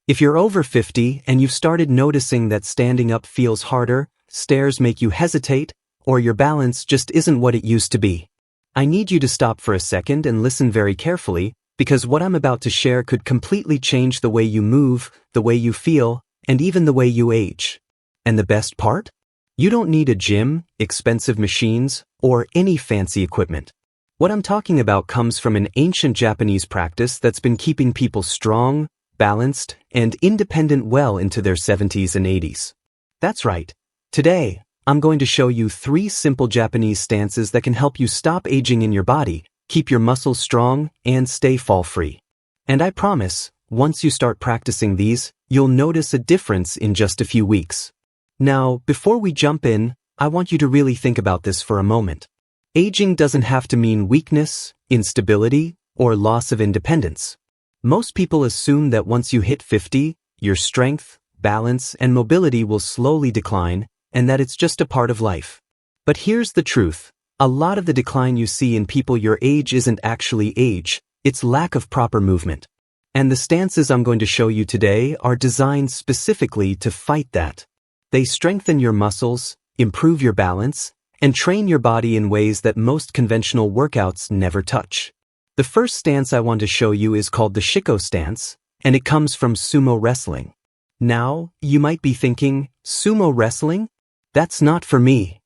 If you're over 50 and you've started noticing that standing up feels harder, stairs make you hesitate, or your balance just isn't what it used to be, I need you to stop for a second and listen very carefully, because what I'm about to share could completely change the way you move, the way you feel, and even the way you age. And the best part? You don't need a gym, expensive machines, or any fancy equipment. What I'm talking about comes from an ancient Japanese practice that's been keeping people strong, balanced, and independent well into their 70s and 80s. That's right. Today, I'm going to show you 3 simple Japanese stances that can help you stop aging in your body, keep your muscles strong, and stay fall-free. And I promise, once you start practicing these, you'll notice a difference in just a few weeks. Now, before we jump in, I want you to really think about this for a moment. Aging doesn't have to mean weakness, instability, or loss of independence. Most people assume that once you hit 50, your strength, balance, and mobility will slowly decline, and that it's just a part of life. But here's the truth. A lot of the decline you see in people your age isn't actually age, it's lack of proper movement. And the stances I'm going to show you today are designed specifically to fight that. They strengthen your muscles, improve your balance, and train your body in ways that most conventional workouts never touch. The first stance I want to show you is called the Shiko stance, and it comes from sumo wrestling. Now, you might be thinking, sumo wrestling? That's not for me.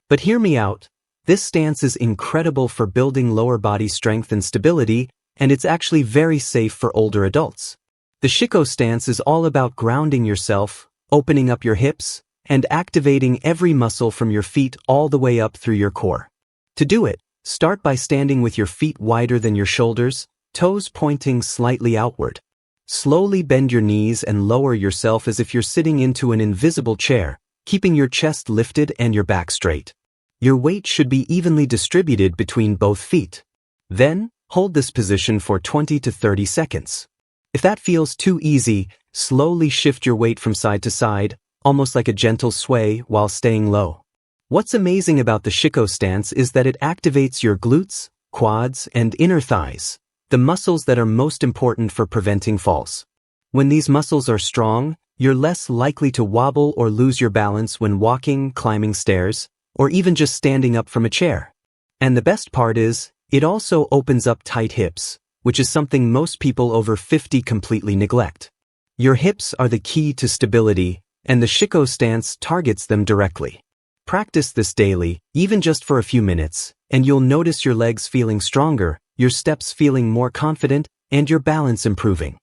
But hear me out. This stance is incredible for building lower body strength and stability, and it's actually very safe for older adults. The Shiko stance is all about grounding yourself, opening up your hips, and activating every muscle from your feet all the way up through your core. To do it, start by standing with your feet wider than your shoulders, toes pointing slightly outward. Slowly bend your knees and lower yourself as if you're sitting into an invisible chair, keeping your chest lifted and your back straight. Your weight should be evenly distributed between both feet. Then, hold this position for 20 to 30 seconds. If that feels too easy, slowly shift your weight from side to side, almost like a gentle sway while staying low. What's amazing about the Shiko stance is that it activates your glutes, quads, and inner thighs, the muscles that are most important for preventing falls. When these muscles are strong, you're less likely to wobble or lose your balance when walking, climbing stairs, or even just standing up from a chair. And the best part is, it also opens up tight hips, which is something most people over 50 completely neglect. Your hips are the key to stability, and the Shiko stance targets them directly. Practice this daily, even just for a few minutes, and you'll notice your legs feeling stronger, your steps feeling more confident, and your balance improving.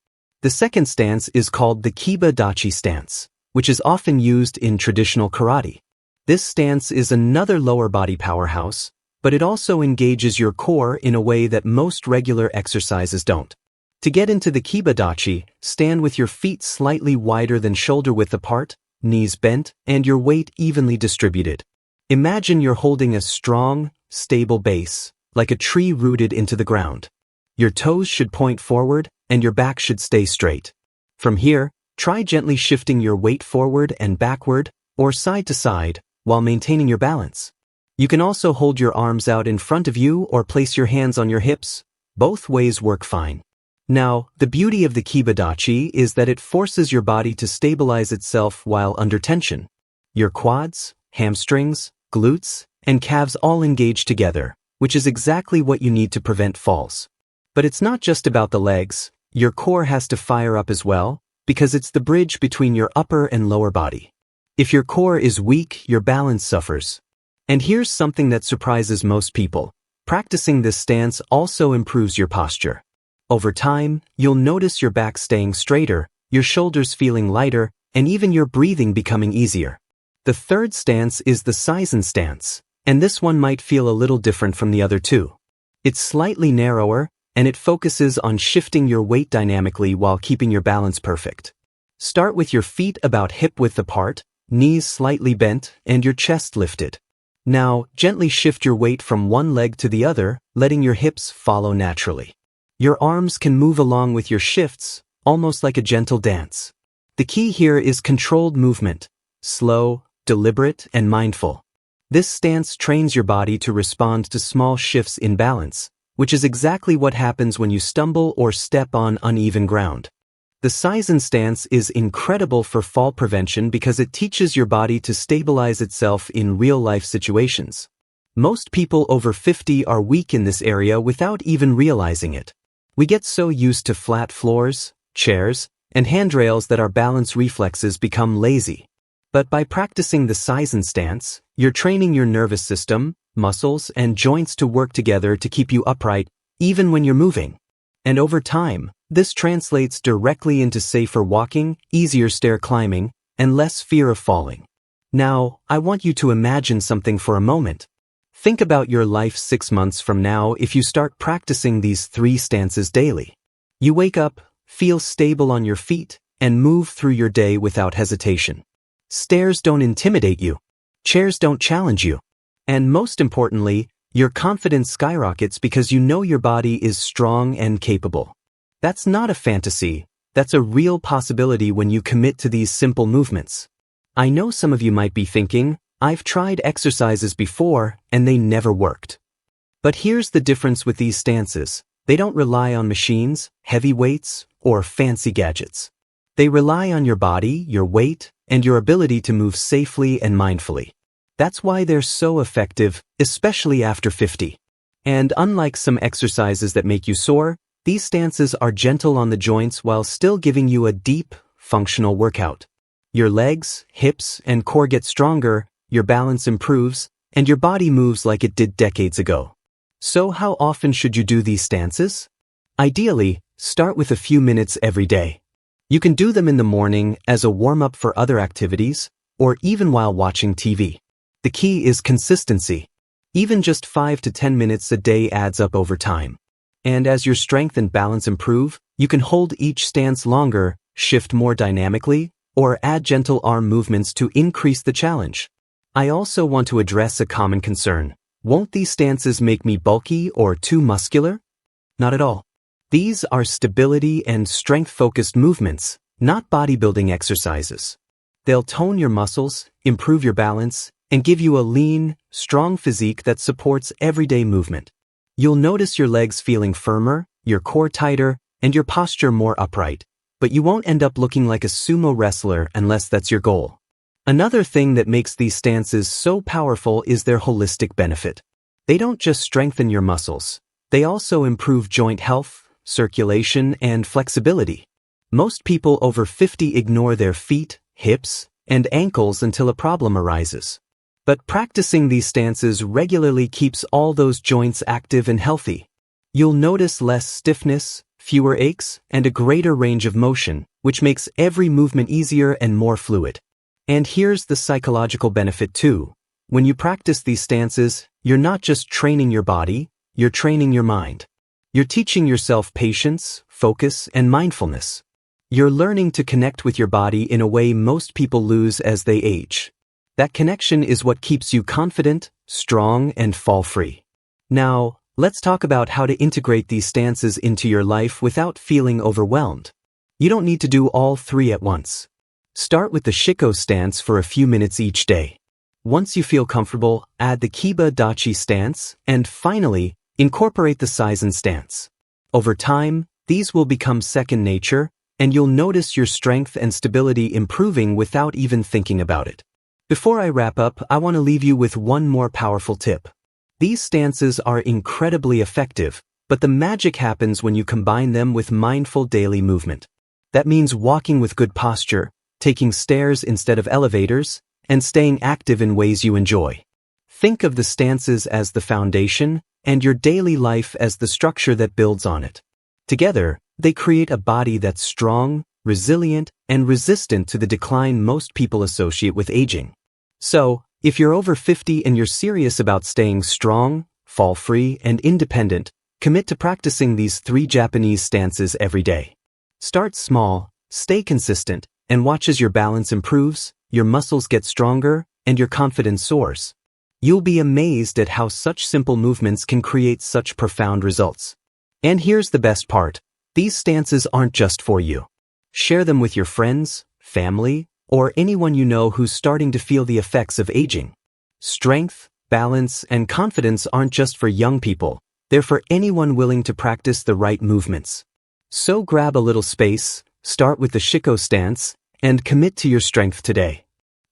The second stance is called the Kiba Dachi stance, which is often used in traditional karate. This stance is another lower body powerhouse, but it also engages your core in a way that most regular exercises don't. To get into the Kiba Dachi, stand with your feet slightly wider than shoulder width apart, knees bent, and your weight evenly distributed. Imagine you're holding a strong, stable base, like a tree rooted into the ground. Your toes should point forward, and your back should stay straight. From here, try gently shifting your weight forward and backward, or side to side, while maintaining your balance. You can also hold your arms out in front of you or place your hands on your hips. Both ways work fine. Now, the beauty of the Kiba Dachi is that it forces your body to stabilize itself while under tension. Your quads, hamstrings, glutes, and calves all engage together, which is exactly what you need to prevent falls. But it's not just about the legs. Your core has to fire up as well, because it's the bridge between your upper and lower body. If your core is weak, your balance suffers. And here's something that surprises most people. Practicing this stance also improves your posture. Over time, you'll notice your back staying straighter, your shoulders feeling lighter, and even your breathing becoming easier. The third stance is the Seisan stance, and this one might feel a little different from the other two. It's slightly narrower, and it focuses on shifting your weight dynamically while keeping your balance perfect. Start with your feet about hip-width apart, knees slightly bent, and your chest lifted. Now, gently shift your weight from one leg to the other, letting your hips follow naturally. Your arms can move along with your shifts, almost like a gentle dance. The key here is controlled movement, slow, deliberate, and mindful. This stance trains your body to respond to small shifts in balance, which is exactly what happens when you stumble or step on uneven ground. The Seisan stance is incredible for fall prevention because it teaches your body to stabilize itself in real-life situations. Most people over 50 are weak in this area without even realizing it. We get so used to flat floors, chairs, and handrails that our balance reflexes become lazy. But by practicing the Seisan stance, you're training your nervous system, muscles, and joints to work together to keep you upright, even when you're moving. And over time, this translates directly into safer walking, easier stair climbing, and less fear of falling. Now, I want you to imagine something for a moment. Think about your life 6 months from now if you start practicing these 3 stances daily. You wake up, feel stable on your feet, and move through your day without hesitation. Stairs don't intimidate you. Chairs don't challenge you. And most importantly, your confidence skyrockets because you know your body is strong and capable. That's not a fantasy. That's a real possibility when you commit to these simple movements. I know some of you might be thinking, I've tried exercises before and they never worked. But here's the difference with these stances. They don't rely on machines, heavy weights, or fancy gadgets. They rely on your body, your weight, and your ability to move safely and mindfully. That's why they're so effective, especially after 50. And unlike some exercises that make you sore, these stances are gentle on the joints while still giving you a deep, functional workout. Your legs, hips, and core get stronger, your balance improves, and your body moves like it did decades ago. So how often should you do these stances? Ideally, start with a few minutes every day. You can do them in the morning as a warm-up for other activities, or even while watching TV. The key is consistency. Even just 5 to 10 minutes a day adds up over time. And as your strength and balance improve, you can hold each stance longer, shift more dynamically, or add gentle arm movements to increase the challenge. I also want to address a common concern. Won't these stances make me bulky or too muscular? Not at all. These are stability and strength-focused movements, not bodybuilding exercises. They'll tone your muscles, improve your balance, and give you a lean, strong physique that supports everyday movement. You'll notice your legs feeling firmer, your core tighter, and your posture more upright, but you won't end up looking like a sumo wrestler unless that's your goal. Another thing that makes these stances so powerful is their holistic benefit. They don't just strengthen your muscles, they also improve joint health, circulation, and flexibility. Most people over 50 ignore their feet, hips, and ankles until a problem arises. But practicing these stances regularly keeps all those joints active and healthy. You'll notice less stiffness, fewer aches, and a greater range of motion, which makes every movement easier and more fluid. And here's the psychological benefit too. When you practice these stances, you're not just training your body, you're training your mind. You're teaching yourself patience, focus, and mindfulness. You're learning to connect with your body in a way most people lose as they age. That connection is what keeps you confident, strong, and fall-free. Now, let's talk about how to integrate these stances into your life without feeling overwhelmed. You don't need to do all 3 at once. Start with the Shiko stance for a few minutes each day. Once you feel comfortable, add the Kiba Dachi stance, and finally, incorporate the Seisan stance. Over time, these will become second nature, and you'll notice your strength and stability improving without even thinking about it. Before I wrap up, I want to leave you with one more powerful tip. These stances are incredibly effective, but the magic happens when you combine them with mindful daily movement. That means walking with good posture, taking stairs instead of elevators, and staying active in ways you enjoy. Think of the stances as the foundation, and your daily life as the structure that builds on it. Together, they create a body that's strong, resilient, and resistant to the decline most people associate with aging. So, if you're over 50 and you're serious about staying strong, fall-free, and independent, commit to practicing these 3 Japanese stances every day. Start small, stay consistent, and watch as your balance improves, your muscles get stronger, and your confidence soars. You'll be amazed at how such simple movements can create such profound results. And here's the best part. These stances aren't just for you. Share them with your friends, family, or anyone you know who's starting to feel the effects of aging. Strength, balance, and confidence aren't just for young people. They're for anyone willing to practice the right movements. So grab a little space, Start with the Shiko stance, and commit to your strength today.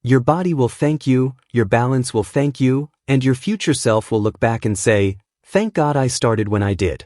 Your body will thank you, your balance will thank you, and your future self will look back and say, "Thank God I started when I did."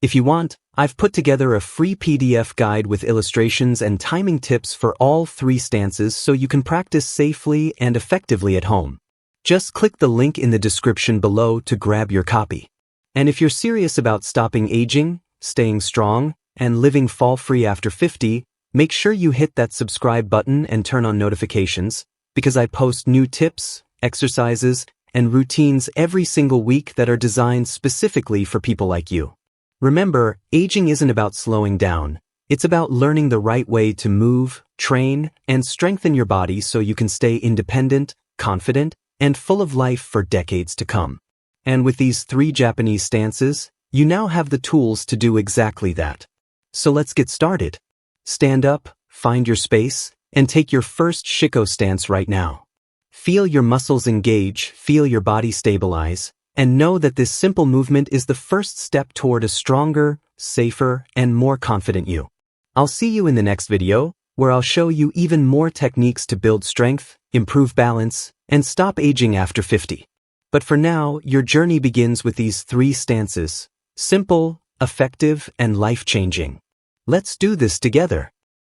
If you want, I've put together a free PDF guide with illustrations and timing tips for all 3 stances so you can practice safely and effectively at home. Just click the link in the description below to grab your copy. And if you're serious about stopping aging, staying strong, and living fall-free after 50, make sure you hit that subscribe button and turn on notifications, because I post new tips, exercises, and routines every single week that are designed specifically for people like you. Remember, aging isn't about slowing down. It's about learning the right way to move, train, and strengthen your body so you can stay independent, confident, and full of life for decades to come. And with these 3 Japanese stances, you now have the tools to do exactly that. So let's get started. Stand up, find your space, and take your first Shiko stance right now. Feel your muscles engage, feel your body stabilize, and know that this simple movement is the first step toward a stronger, safer, and more confident you. I'll see you in the next video, where I'll show you even more techniques to build strength, improve balance, and stop aging after 50. But for now, your journey begins with these 3 stances: simple, effective, and life-changing. Let's do this together.